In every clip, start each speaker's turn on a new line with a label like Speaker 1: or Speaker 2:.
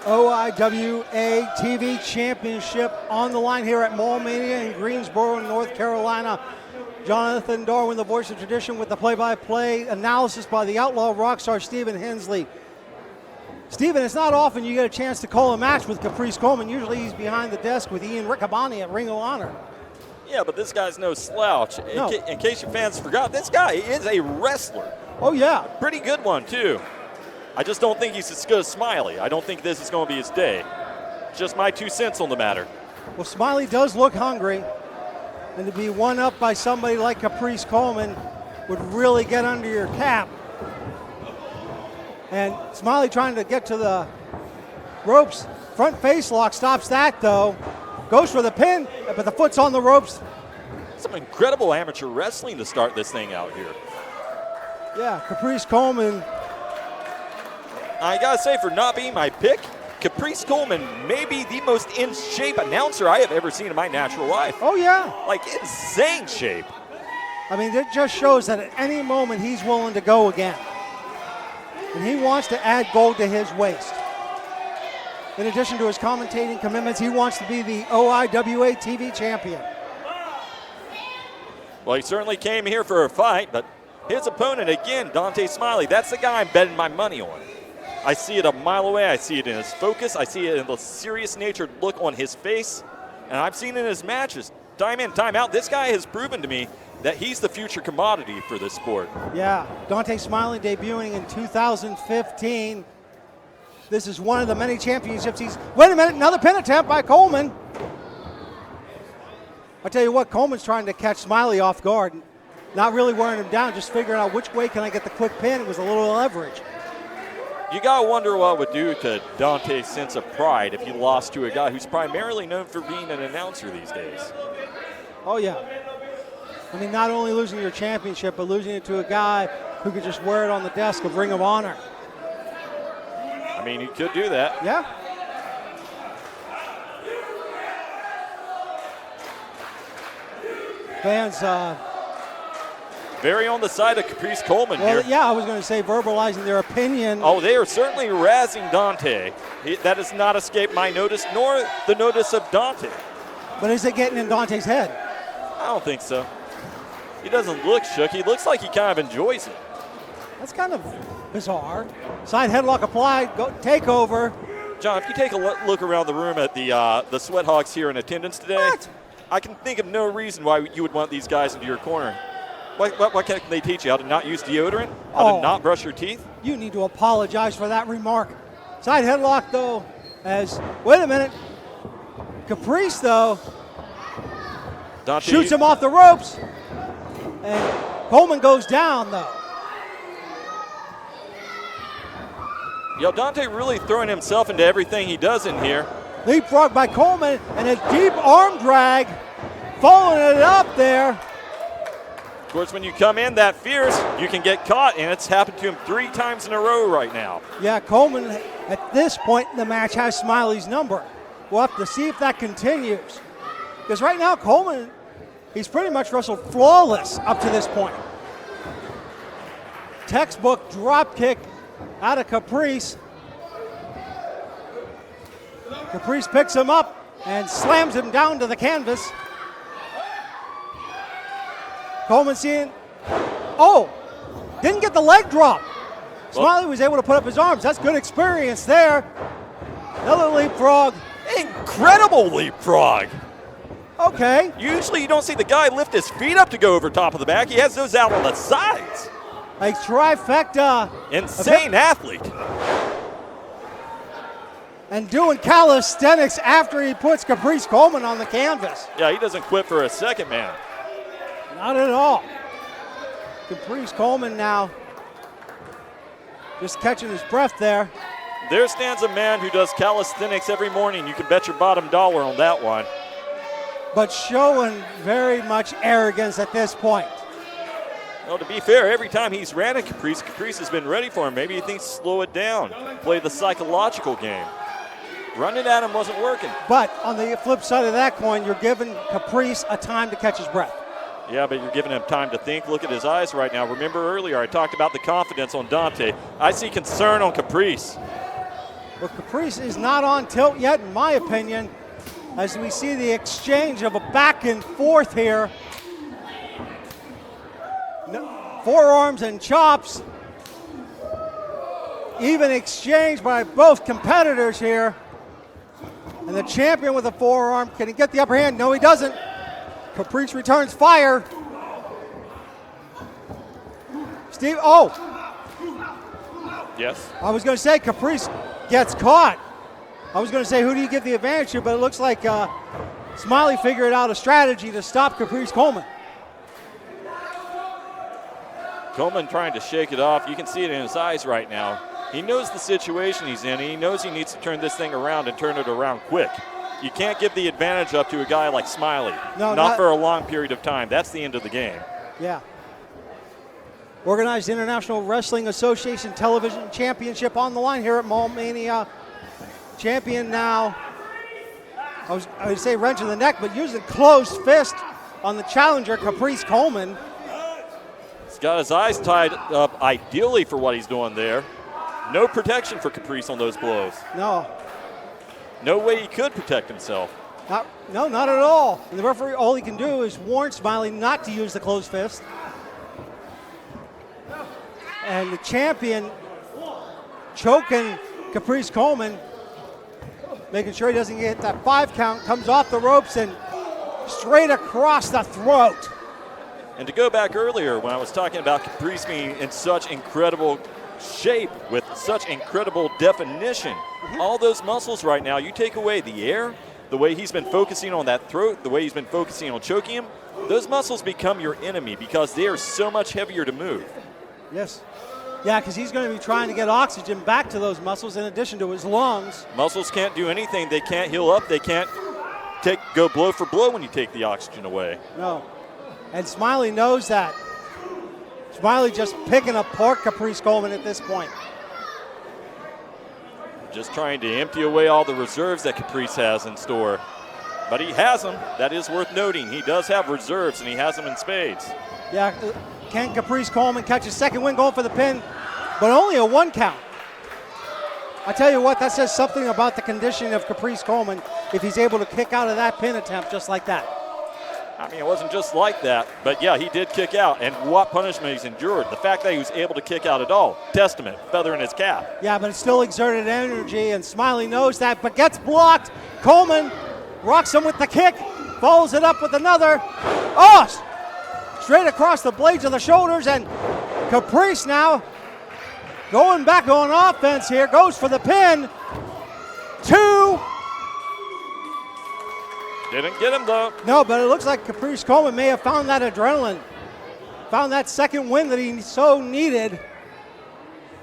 Speaker 1: OIWA TV Championship on the line here at mallmania in Greensboro, North Carolina. Jonathan Darwin, the voice of tradition, with the play-by-play analysis by the Outlaw Rockstar Stephen Hensley. Stephen, it's not often you get a chance to call a match with Caprice Coleman. Usually he's behind the desk with Ian Riccaboni at Ring of Honor.
Speaker 2: Yeah, but this guy's no slouch.
Speaker 1: No.
Speaker 2: In case your fans forgot, this guy is a wrestler.
Speaker 1: Oh, yeah.
Speaker 2: Pretty good one, too. I just don't think he's as good as Smiley. I don't think this is going to be his day. Just my 2 cents on the matter.
Speaker 1: Well, Smiley does look hungry, and to be one up by somebody like Caprice Coleman would really get under your cap. And Smiley trying to get to the ropes. Front face lock stops that, though. Goes for the pin, but the foot's on the ropes.
Speaker 2: Some incredible amateur wrestling to start this thing out here.
Speaker 1: Yeah, Caprice Coleman.
Speaker 2: I gotta say, for not being my pick, Caprice Coleman may be the most in-shape announcer I have ever seen in my natural life.
Speaker 1: Oh, yeah.
Speaker 2: Like, insane shape.
Speaker 1: I mean, it just shows that at any moment he's willing to go again. And he wants to add gold to his waist. In addition to his commentating commitments, he wants to be the OIWA TV champion.
Speaker 2: Well, he certainly came here for a fight, but his opponent, again, Dontae Smiley, that's the guy I'm betting my money on. I see it a mile away. I see it in his focus. I see it in the serious-natured look on his face. And I've seen it in his matches, time in, time out. This guy has proven to me that he's the future commodity for this sport.
Speaker 1: Yeah, Dontae Smiley debuting in 2015. This is one of the many championships wait a minute, another pin attempt by Coleman. I tell you what, Coleman's trying to catch Smiley off guard. Not really wearing him down, just figuring out which way can I get the quick pin. It was a little leverage.
Speaker 2: You gotta wonder what it would do to Dontae's sense of pride if he lost to a guy who's primarily known for being an announcer these days.
Speaker 1: Oh, yeah. I mean, not only losing your championship, but losing it to a guy who could just wear it on the desk of Ring of Honor.
Speaker 2: I mean, he could do that.
Speaker 1: Yeah. Fans,
Speaker 2: very on the side of Caprice Coleman here.
Speaker 1: Yeah, I was going to say verbalizing their opinion.
Speaker 2: Oh, they are certainly razzing Dontae. That has not escaped my notice, nor the notice of Dontae.
Speaker 1: But is it getting in Dontae's head?
Speaker 2: I don't think so. He doesn't look shook. He looks like he kind of enjoys it.
Speaker 1: That's kind of bizarre. Side headlock applied, take over.
Speaker 2: John, if you take a look around the room at the Sweat Hogs here in attendance today,
Speaker 1: What?
Speaker 2: I can think of no reason why you would want these guys into your corner. What can they teach you? How to not use deodorant? How to not brush your teeth?
Speaker 1: You need to apologize for that remark. Side headlock, though, wait a minute. Caprice, though,
Speaker 2: Dontae
Speaker 1: shoots him off the ropes. And Coleman goes down, though.
Speaker 2: Dontae really throwing himself into everything he does in here.
Speaker 1: Leapfrog by Coleman, and a deep arm drag, following it up there.
Speaker 2: Of course, when you come in that fierce, you can get caught, and it's happened to him 3 times in a row right now.
Speaker 1: Yeah, Coleman, at this point in the match, has Smiley's number. We'll have to see if that continues. Because right now, Coleman, he's pretty much wrestled flawless up to this point. Textbook drop kick out of Caprice. Caprice picks him up and slams him down to the canvas. Coleman seeing, didn't get the leg drop. Smiley was able to put up his arms. That's good experience there. Another leapfrog.
Speaker 2: Incredible leapfrog.
Speaker 1: Okay.
Speaker 2: Usually you don't see the guy lift his feet up to go over top of the back. He has those out on the sides.
Speaker 1: A trifecta.
Speaker 2: Insane athlete.
Speaker 1: And doing calisthenics after he puts Caprice Coleman on the canvas.
Speaker 2: Yeah, he doesn't quit for a second, man.
Speaker 1: Not at all. Caprice Coleman now just catching his breath there.
Speaker 2: There stands a man who does calisthenics every morning. You can bet your bottom dollar on that one.
Speaker 1: But showing very much arrogance at this point.
Speaker 2: Well, to be fair, every time he's ran at Caprice, Caprice has been ready for him. Maybe he thinks slow it down, play the psychological game. Running at him wasn't working.
Speaker 1: But on the flip side of that coin, you're giving Caprice a time to catch his breath.
Speaker 2: Yeah, but you're giving him time to think. Look at his eyes right now. Remember earlier I talked about the confidence on Dontae. I see concern on Caprice.
Speaker 1: Well, Caprice is not on tilt yet, in my opinion, as we see the exchange of a back and forth here. Forearms and chops. Even exchange by both competitors here. And the champion with a forearm. Can he get the upper hand? No, he doesn't. Caprice returns fire. Steve,
Speaker 2: Yes.
Speaker 1: I was going to say Caprice gets caught. I was going to say, who do you give the advantage to? But it looks like Smiley figured out a strategy to stop Caprice Coleman.
Speaker 2: Coleman trying to shake it off. You can see it in his eyes right now. He knows the situation he's in, and he knows he needs to turn this thing around and turn it around quick. You can't give the advantage up to a guy like Smiley.
Speaker 1: No,
Speaker 2: not for a long period of time. That's the end of the game.
Speaker 1: Yeah. Organized International Wrestling Association Television Championship on the line here at mallmania. Champion now, I would say wrench in the neck, but using closed fist on the challenger, Caprice Coleman.
Speaker 2: He's got his eyes tied up ideally for what he's doing there. No protection for Caprice on those blows.
Speaker 1: No.
Speaker 2: No way he could protect himself.
Speaker 1: Not at all. And the referee, all he can do is warn Smiley not to use the closed fist. And the champion choking Caprice Coleman, making sure he doesn't get that 5 count, comes off the ropes and straight across the throat.
Speaker 2: And to go back earlier when I was talking about Caprice being in such incredible shape with such incredible definition, all those muscles right now, you take away the air, the way he's been focusing on that throat, the way he's been focusing on choking him, those muscles become your enemy because they are so much heavier to move.
Speaker 1: Yes. Yeah, because he's going to be trying to get oxygen back to those muscles in addition to his lungs.
Speaker 2: Muscles can't do anything. They can't heal up. They can't go blow for blow when you take the oxygen away.
Speaker 1: No. And Smiley knows that. Smiley just picking apart Caprice Coleman at this point.
Speaker 2: Just trying to empty away all the reserves that Caprice has in store. But he has them. That is worth noting. He does have reserves, and he has them in spades.
Speaker 1: Yeah, can Caprice Coleman catch his second win going for the pin, but only a 1 count. I tell you what, that says something about the condition of Caprice Coleman if he's able to kick out of that pin attempt just like that.
Speaker 2: I mean, it wasn't just like that, but yeah, he did kick out, and what punishment he's endured. The fact that he was able to kick out at all, testament, feather in his cap.
Speaker 1: Yeah, but it still exerted energy, and Smiley knows that, but gets blocked. Coleman rocks him with the kick, follows it up with another. Straight across the blades of the shoulders, and Caprice now going back on offense here, goes for the pin. 2.
Speaker 2: Didn't get him, though.
Speaker 1: No, but it looks like Caprice Coleman may have found that adrenaline, found that second win that he so needed.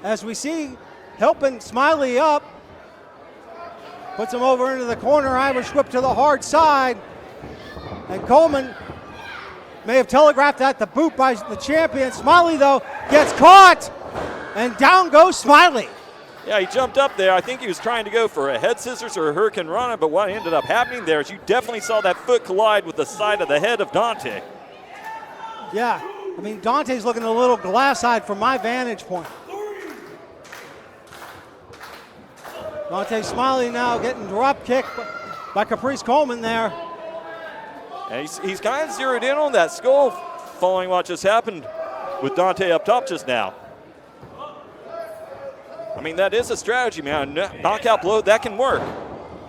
Speaker 1: As we see, helping Smiley up. Puts him over into the corner, Irish whip to the hard side. And Coleman may have telegraphed that, the boot by the champion. Smiley, though, gets caught. And down goes Smiley.
Speaker 2: Yeah, he jumped up there. I think he was trying to go for a head scissors or a hurricane runner, but what ended up happening there is you definitely saw that foot collide with the side of the head of Dontae.
Speaker 1: Yeah, I mean, Dontae's looking a little glass-eyed from my vantage point. Dontae Smiley now getting drop kicked by Caprice Coleman there.
Speaker 2: And he's kind of zeroed in on that skull following what just happened with Dontae up top just now. I mean, that is a strategy, man. Knockout blow, that can work.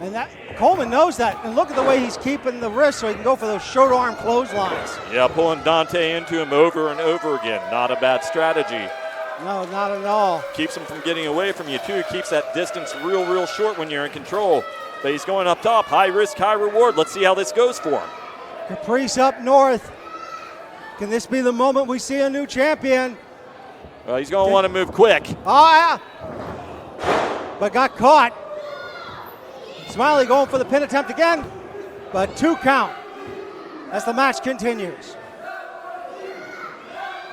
Speaker 1: And that Coleman knows that. And look at the way he's keeping the wrist so he can go for those short arm clotheslines.
Speaker 2: Yeah, pulling Dontae into him over and over again. Not a bad strategy.
Speaker 1: No, not at all.
Speaker 2: Keeps him from getting away from you, too. Keeps that distance real short when you're in control. But he's going up top. High risk, high reward. Let's see how this goes for him.
Speaker 1: Caprice up north. Can this be the moment we see a new champion?
Speaker 2: Well, he's going to want to move quick.
Speaker 1: Oh, yeah. But got caught. Smiley going for the pin attempt again, but 2 count as the match continues.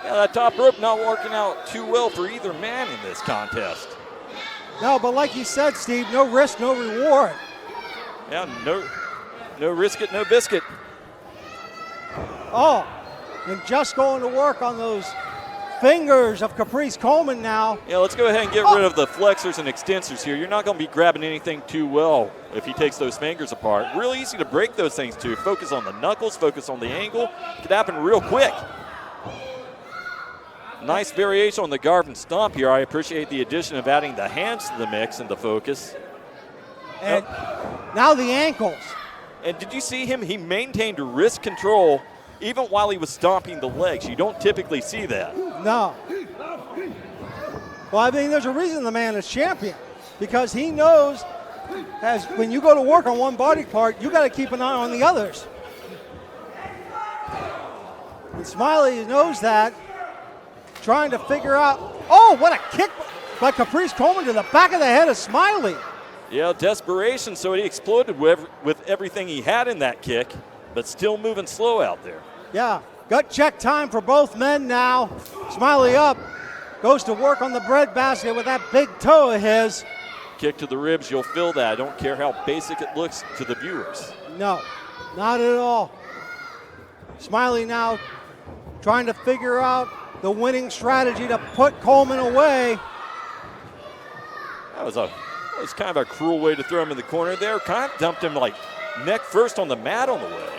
Speaker 2: Yeah, that top rope not working out too well for either man in this contest.
Speaker 1: No, but like you said, Steve, no risk, no reward.
Speaker 2: Yeah, no risk it, no biscuit.
Speaker 1: Oh, and just going to work on those fingers of Caprice Coleman now.
Speaker 2: Yeah, let's go ahead and get rid of the flexors and extensors here. You're not going to be grabbing anything too well if he takes those fingers apart. Real easy to break those things too. Focus on the knuckles, focus on the angle. It could happen real quick. Nice variation on the Garvin stomp here. I appreciate the addition of adding the hands to the mix and the focus.
Speaker 1: And now the ankles.
Speaker 2: And did you see him? He maintained wrist control even while he was stomping the legs. You don't typically see that.
Speaker 1: No. Well, I mean, there's a reason the man is champion, because he knows as when you go to work on one body part, you got to keep an eye on the others. And Smiley knows that, trying to figure out, oh, what a kick by Caprice Coleman to the back of the head of Smiley.
Speaker 2: Yeah, desperation, so he exploded with everything he had in that kick, but still moving slow out there.
Speaker 1: Yeah, gut check time for both men now. Smiley up, goes to work on the bread basket with that big toe of his.
Speaker 2: Kick to the ribs, you'll feel that. I don't care how basic it looks to the viewers.
Speaker 1: No, not at all. Smiley now trying to figure out the winning strategy to put Coleman away.
Speaker 2: That was kind of a cruel way to throw him in the corner there. Kind of dumped him like neck first on the mat on the way.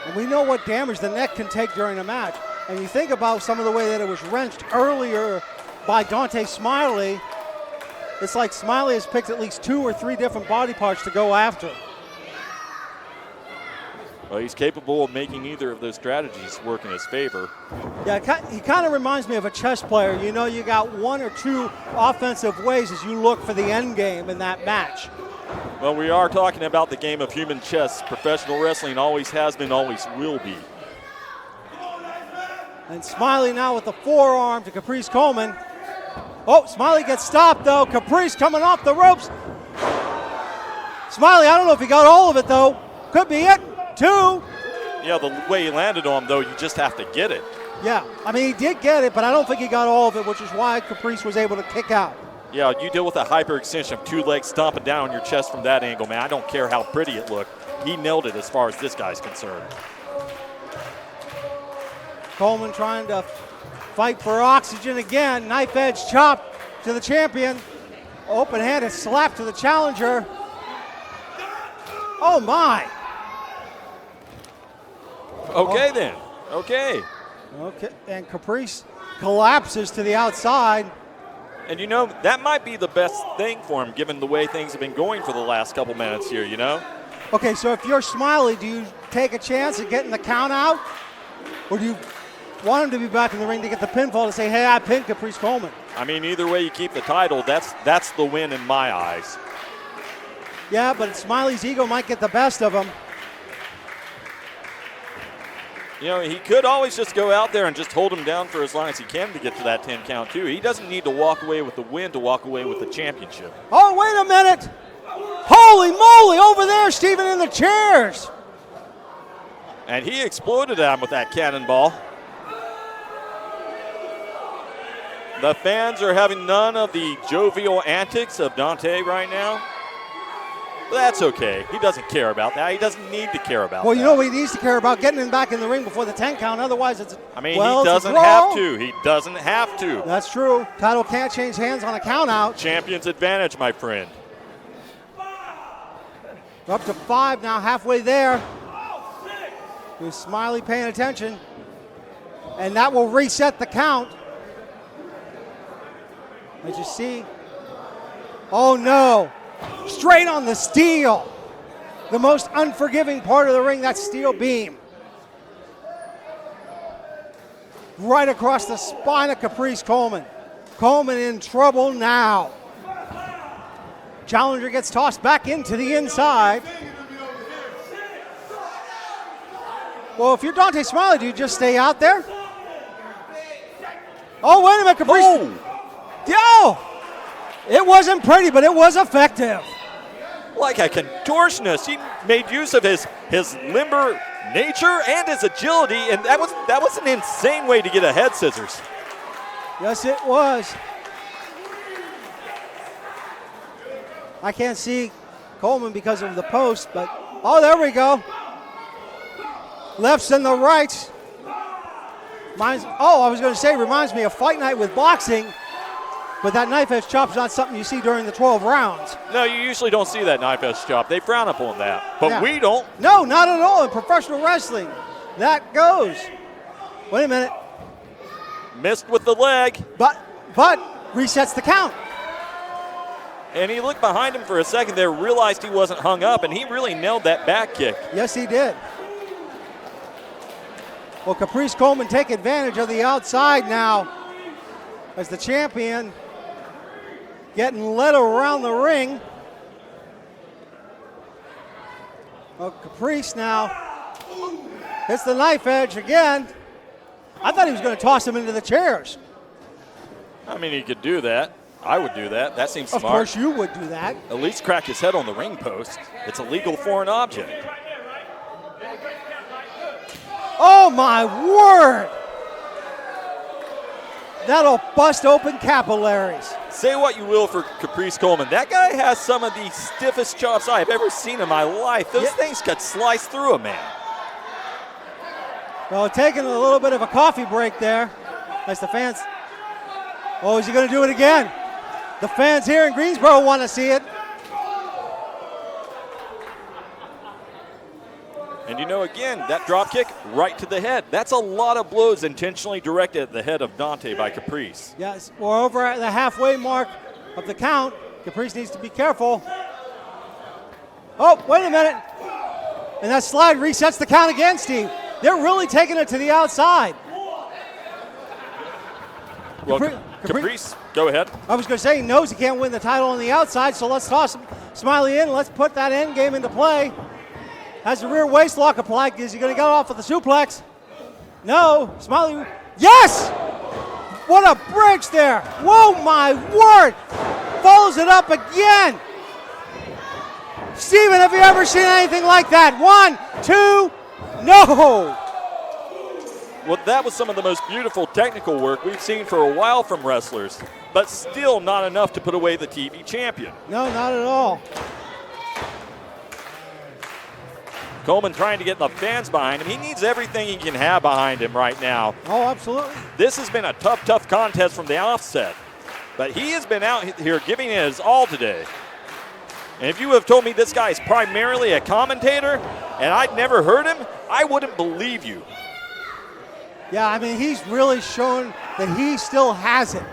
Speaker 1: And we know what damage the neck can take during a match. And you think about some of the way that it was wrenched earlier by Dontae Smiley. It's like Smiley has picked at least 2 or 3 different body parts to go after.
Speaker 2: Well, he's capable of making either of those strategies work in his favor.
Speaker 1: Yeah, he kind of reminds me of a chess player. You know, you got 1 or 2 offensive ways as you look for the end game in that match.
Speaker 2: Well, we are talking about the game of human chess. Professional wrestling always has been, always will be.
Speaker 1: And Smiley now with the forearm to Caprice Coleman. Oh, Smiley gets stopped, though. Caprice coming off the ropes. Smiley, I don't know if he got all of it, though. Could be it. 2.
Speaker 2: Yeah, the way he landed on him, though, you just have to get it.
Speaker 1: Yeah, I mean, he did get it, but I don't think he got all of it, which is why Caprice was able to kick out.
Speaker 2: Yeah, you deal with a hyperextension of 2 legs stomping down on your chest from that angle, man. I don't care how pretty it looked. He nailed it as far as this guy's concerned.
Speaker 1: Coleman trying to fight for oxygen again. Knife edge chop to the champion. Open-handed slap to the challenger. Oh, my.
Speaker 2: Okay, then. Okay.
Speaker 1: Okay, and Caprice collapses to the outside.
Speaker 2: And, you know, that might be the best thing for him, given the way things have been going for the last couple minutes here, you know?
Speaker 1: Okay, so if you're Smiley, do you take a chance at getting the count out? Or do you want him to be back in the ring to get the pinfall to say, hey, I pinned Caprice Coleman?
Speaker 2: I mean, either way you keep the title, that's the win in my eyes.
Speaker 1: Yeah, but Smiley's ego might get the best of him.
Speaker 2: You know, he could always just go out there and just hold him down for as long as he can to get to that 10 count, too. He doesn't need to walk away with the win to walk away with the championship.
Speaker 1: Oh, wait a minute. Holy moly, over there, Steven, in the chairs.
Speaker 2: And he exploded at him with that cannonball. The fans are having none of the jovial antics of Dontae right now. But that's okay. He doesn't care about that. He doesn't need to care about that.
Speaker 1: Well, you know what he needs to care about? Getting him back in the ring before the 10 count. Otherwise, it's
Speaker 2: he doesn't have to. He doesn't have to.
Speaker 1: That's true. Title can't change hands on a count out.
Speaker 2: Champion's advantage, my friend.
Speaker 1: We're up to 5 now, halfway there. With Smiley paying attention. And that will reset the count. As you see. Oh, no. Straight on the steel. The most unforgiving part of the ring, that steel beam. Right across the spine of Caprice Coleman. Coleman in trouble now. Challenger gets tossed back into the inside. Well, if you're Dontae Smiley, do you just stay out there? Oh, wait a minute, Caprice. Oh! It wasn't pretty, but it was effective.
Speaker 2: Like a contortionist, he made use of his limber nature and his agility, and that was an insane way to get a head scissors.
Speaker 1: Yes, it was. I can't see Coleman because of the post, but oh, there we go. Lefts and the rights. Reminds me of Fight Night with boxing. But that knife edge chop is not something you see during the 12 rounds.
Speaker 2: No, you usually don't see that knife edge chop. They frown upon that. But
Speaker 1: yeah.
Speaker 2: We don't.
Speaker 1: No, not at all in professional wrestling. That goes. Wait a minute.
Speaker 2: Missed with the leg.
Speaker 1: But resets the count.
Speaker 2: And he looked behind him for a second there, realized he wasn't hung up, and he really nailed that back kick.
Speaker 1: Yes, he did. Well, Caprice Coleman take advantage of the outside now as the champion getting led around the ring. Well, Caprice now hits the knife edge again. I thought he was going to toss him into the chairs.
Speaker 2: I mean, he could do that. I would do that. That seems smart.
Speaker 1: Of course you would do that.
Speaker 2: At least crack his head on the ring post. It's a legal foreign object.
Speaker 1: Oh, my word. That'll bust open capillaries.
Speaker 2: Say what you will for Caprice Coleman. That guy has some of the stiffest chops I've ever seen in my life. Those things could slice through a man.
Speaker 1: Well, taking a little bit of a coffee break there as the fans. Oh, is he going to do it again? The fans here in Greensboro want to see it.
Speaker 2: And you know, again, that drop kick right to the head. That's a lot of blows intentionally directed at the head of Dontae by Caprice.
Speaker 1: Yes, we're over at the halfway mark of the count. Caprice needs to be careful. Oh, wait a minute. And that slide resets the count again, Steve. They're really taking it to the outside.
Speaker 2: Well, Caprice, go ahead.
Speaker 1: I was going to say he knows he can't win the title on the outside, so let's toss Smiley in. Let's put that end game into play. Has the rear waist lock applied. Is he going to get off with the suplex? No. Smiley. Yes! What a bridge there. Whoa, my word. Follows it up again. Steven, have you ever seen anything like that? 1, 2, no.
Speaker 2: Well, that was some of the most beautiful technical work we've seen for a while from wrestlers, but still not enough to put away the TV champion.
Speaker 1: No, not at all.
Speaker 2: Coleman trying to get the fans behind him. He needs everything he can have behind him right now.
Speaker 1: Oh, absolutely.
Speaker 2: This has been a tough contest from the offset, but he has been out here giving it his all today. And if you have told me this guy is primarily a commentator and I'd never heard him, I wouldn't believe you.
Speaker 1: Yeah, I mean, he's really shown that he still has it.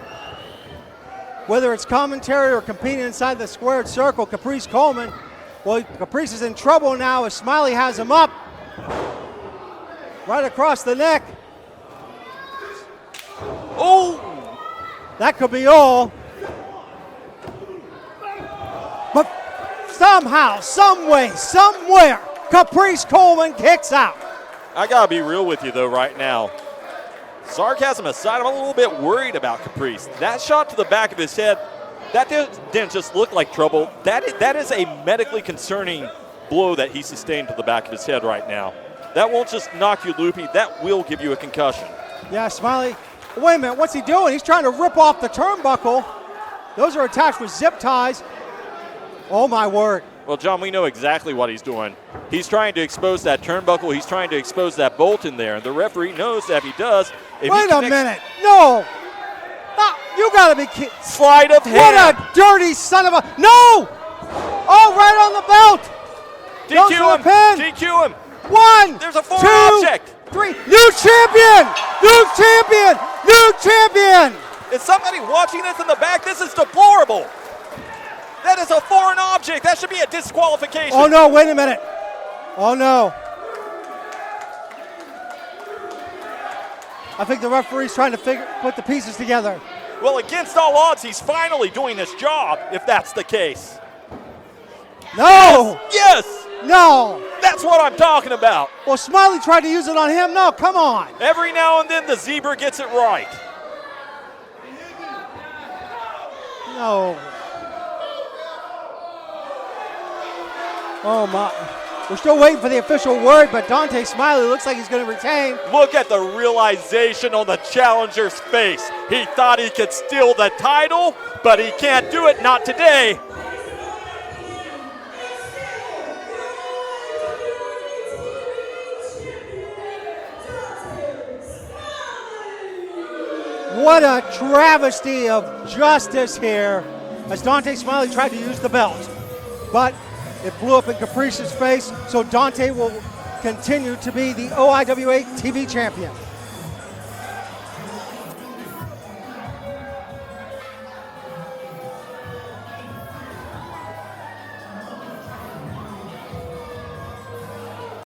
Speaker 1: Whether it's commentary or competing inside the squared circle, Caprice Coleman, well, Caprice is in trouble now as Smiley has him up. Right across the neck. Oh! That could be all. But somehow, some way, somewhere, Caprice Coleman kicks out.
Speaker 2: I gotta be real with you though right now. Sarcasm aside, I'm a little bit worried about Caprice. That shot to the back of his head, that didn't just look like trouble. That is a medically concerning blow that he sustained to the back of his head right now. That won't just knock you loopy, that will give you a concussion.
Speaker 1: Yeah, Smiley, Wait a minute, what's he doing? He's trying to rip off the turnbuckle. Those are attached with zip ties. Oh my word.
Speaker 2: Well, John, we know exactly what he's doing. He's trying to expose that turnbuckle. He's trying to expose that bolt in there. And the referee knows that if he does, if
Speaker 1: Wait
Speaker 2: he
Speaker 1: a minute. No. You gotta be kidding.
Speaker 2: Sleight of hand.
Speaker 1: What a dirty son of a. No! Oh, right on the belt.
Speaker 2: DQ him. DQ him.
Speaker 1: 1.
Speaker 2: There's a foreign
Speaker 1: 2,
Speaker 2: object.
Speaker 1: 3. New champion! New champion! New champion!
Speaker 2: Is somebody watching this in the back? This is deplorable. That is a foreign object. That should be a disqualification.
Speaker 1: Oh no, wait a minute. Oh no. I think the referee's trying to put the pieces together.
Speaker 2: Well, against all odds, he's finally doing this job, if that's the case.
Speaker 1: No!
Speaker 2: Yes!
Speaker 1: No!
Speaker 2: That's what I'm talking about.
Speaker 1: Well, Smiley tried to use it on him. No, come on.
Speaker 2: Every now and then, the zebra gets it right.
Speaker 1: No. Oh my. We're still waiting for the official word, but Dontae Smiley looks like he's going to retain.
Speaker 2: Look at the realization on the challenger's face. He thought he could steal the title, but he can't do it, not today.
Speaker 1: What a travesty of justice here as Dontae Smiley tried to use the belt. But it blew up in Caprice's face, so Dontae will continue to be the OIWA TV champion.